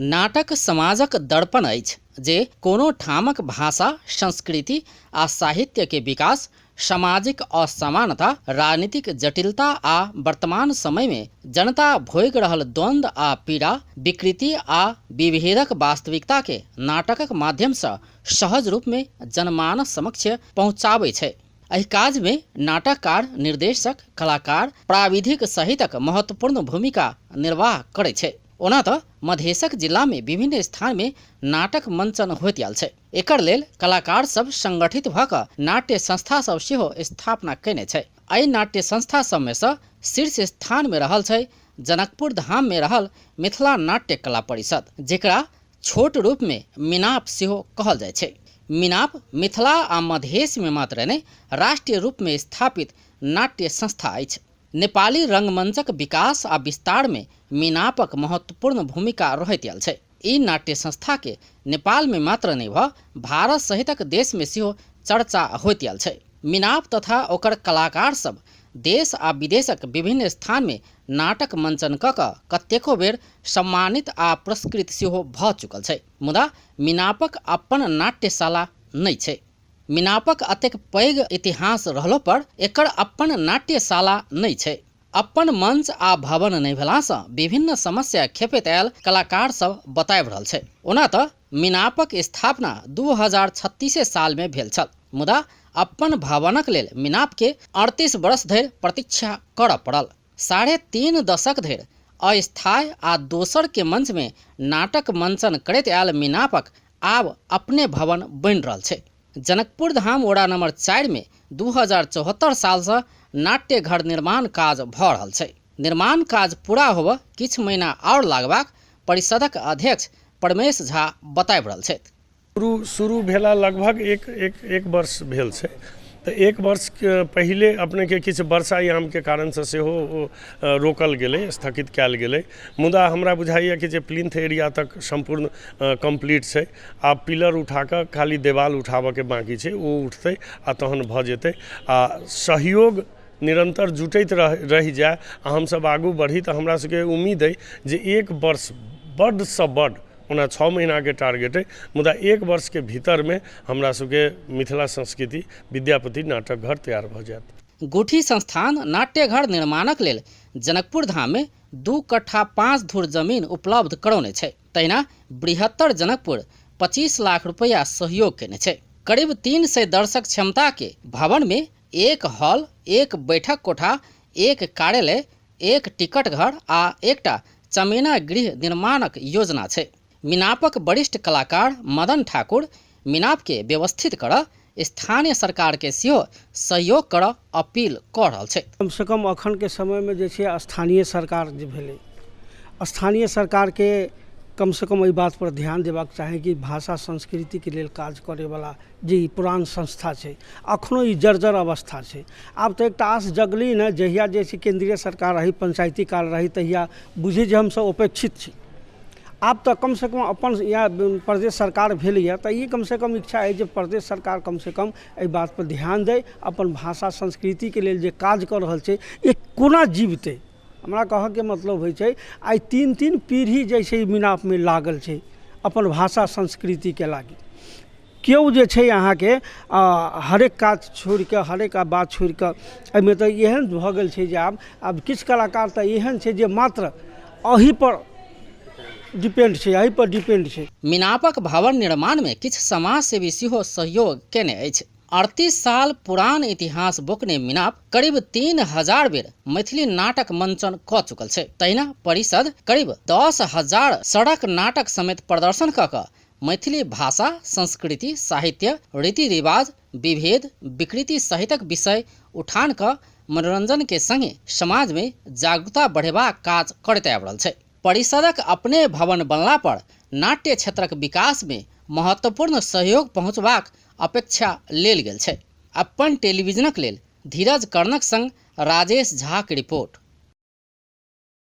नाटक समाजक दर्पण अछि जे कोनो ठामक भाषा, संस्कृति आ साहित्य के विकास, सामाजिक असमानता, राजनीतिक जटिलता आ वर्तमान समय में जनता भोग रहल द्वंद्व आ पीड़ा, विकृति आ विभेदक वास्तविकता के नाटकक माध्यम से सहज रूप में जनमानस समक्ष पहुँचाबै छै। एहि काज में नाटककार, निर्देशक, कलाकार, प्राविधिक सहितक महत्वपूर्ण भूमिका निर्वाह करै छै। ओना तो मधेशक जिला में विभिन्न स्थान में नाटक मंचन होइत आयल छै। एकर लेल कलाकार सब संगठित भ क नाट्य संस्था सब सेहो स्थापना कयने छै। एहि नाट्य संस्था सब में से शीर्ष स्थान में रहल छै जनकपुर धाम में रहल मिथिला नाट्य कला परिषद, जेकरा छोट रूप में मिनाप सेहो कहल जाय छै। मिनाप मिथिला आ मधेश में मात्र नहीं, राष्ट्रीय रूप में स्थापित नाट्य संस्था अछि। नेपाली रंगमंचक विकास आ विस्तार में मिनापक महत्वपूर्ण भूमिका रहैत आयल छै। ई नाट्य संस्था के नेपाल में मात्र नहीं भारत सहितक देश में सेहो चर्चा होइत आयल छै। मिनाप तथा ओकर कलाकार सब देश आ विदेशक विभिन्न स्थान में नाटक मंचन क कतेको बेर सम्मानित आ पुरस्कृत सेहो भ चुकल छै। मुदा मिनापक अपन नाट्यशाला नहीं छै। मिनापक अतेक पैघ इतिहास रहलो पर एकर अपन नाट्यशाला नहीं छै। अपन मंच आ भवन नहीं भेला से विभिन्न समस्या खेपैत आयल कलाकार सब बताबि रहल छै। ओना तो मिनापक स्थापना 2036 साल में भेल छल, मुदा अपन भवनक लेल मिनाप के 38 वर्ष धरि प्रतीक्षा करऽ पड़ल। 3.5 दशक धरि अस्थायी आ दोसर के मंच में नाटक मंचन करैत आयल मिनापक आब अपने भवन बनि रहल छै। जनकपुर धाम वड़ा नंबर 4 में 2074 साल से नाट्य घर निर्माण काज भ रहल छै। निर्माण काज पूरा होबऽ किछ महीना और लागबाक परिषदक अध्यक्ष परमेश झा बताबि रहल छथि। शुरू भेला लगभग एक वर्ष भेल छै। तो एक वर्ष पहले अपने के किछ वर्षायाम के कारण से सेहो रोकल गेलै, स्थगित कयल गेलै। मुदा हमरा बुझाइए कि जे प्लिंथ एरिया तक संपूर्ण कंप्लीट छै। आब पिलर उठा के खाली देवाल उठाबऽ के बाकी छै, वो उठतै आ तहन भ जेतै। आ सहयोग निरंतर जुटैत रहि जाए आ हम सब आगू बढ़ी तो हमरा सबके उम्मीद है जे एक वर्ष बड़ से बड़, ओना 6 महीना के टारगेट है, मुदा एक वर्ष के भीतर में हमरा सबके मिथिला संस्कृति विद्यापति नाटक घर तैयार भ जायत। गुठी संस्थान नाट्य घर निर्माणक लेल जनकपुर धाम में 2 कट्ठा 5 धुर जमीन उपलब्ध करौने छै। तहिना बृहत्तर जनकपुर 25 लाख रुपया सहयोग केने छै। करीब 300 दर्शक क्षमता के भवन में 1 हॉल, 1 बैठक कोठा, 1 कार्यालय, 1 टिकट घर आ एकटा चमेना गृह निर्माणक योजना छै। मिनापक वरिष्ठ कलाकार मदन ठाकुर मिनाप के व्यवस्थित कर स्थानीय सरकार के सेहो सहयोग कर अपील कर रहल छै। कम से कम अखन के समय में जे छै स्थानीय सरकार जे भेलै, स्थानीय सरकार के कम से कम एहि बात पर ध्यान देबाक चाही कि भाषा संस्कृति के लेल काज करे वाला जे पुरान संस्था छै अखनो ई जर्जर अवस्था छै। आब तो एक आस जगली न, जहिया जे छै केंद्रीय सरकार रही, पंचायती काल रही, तहिया बुझी जे हम सब उपेक्षित छी। आब तो कम से कम अपन यहाँ प्रदेश सरकार भेल है, तो ये कम से कम इच्छा है जो प्रदेश सरकार कम से कम एहि बात पर ध्यान दे, अपन भाषा संस्कृति के लेल जे काज कर रहल छै ये कोना जीवते। हमरा कह के मतलब होइ छै आई 3 पीढ़ी जैसे मिनाप में लागल छै अपन भाषा संस्कृति के लागी। केओ जे छै अहाँ के हरेक काज छोड़ के, हरेक बात छोड़ के, एहिमे तो एहन भ गेल छै जे आब किछु कलाकार तो एहन छै जे मात्र अही पर डिपेंड छै, एहि पर डिपेंड छै। मिनापक भवन निर्माण में किछ समाज सेवी सेहो सहयोग केने अछि। 38 साल पुरान इतिहास बोकने मिनाप करीब 3000 बेर मैथिली नाटक मंचन क चुकल छै। तहिना परिषद करीब 10,000 सड़क नाटक समेत प्रदर्शन क मैथिली भाषा, संस्कृति, साहित्य, रीति रिवाज, विभेद, विकृति सहितक विषय उठान क मनोरंजन के संगे समाज में जागरूकता बढ़ेबा काज करैत आबि रहल छै। परिषदक अपने भवन बनला पर नाट्य क्षेत्रक विकास में महत्वपूर्ण सहयोग पहुंचबाक अपेक्षा लेल गेल छै। अप्पन टेलीविजनक लेल धीरज कर्णक संग राजेश झा के रिपोर्ट।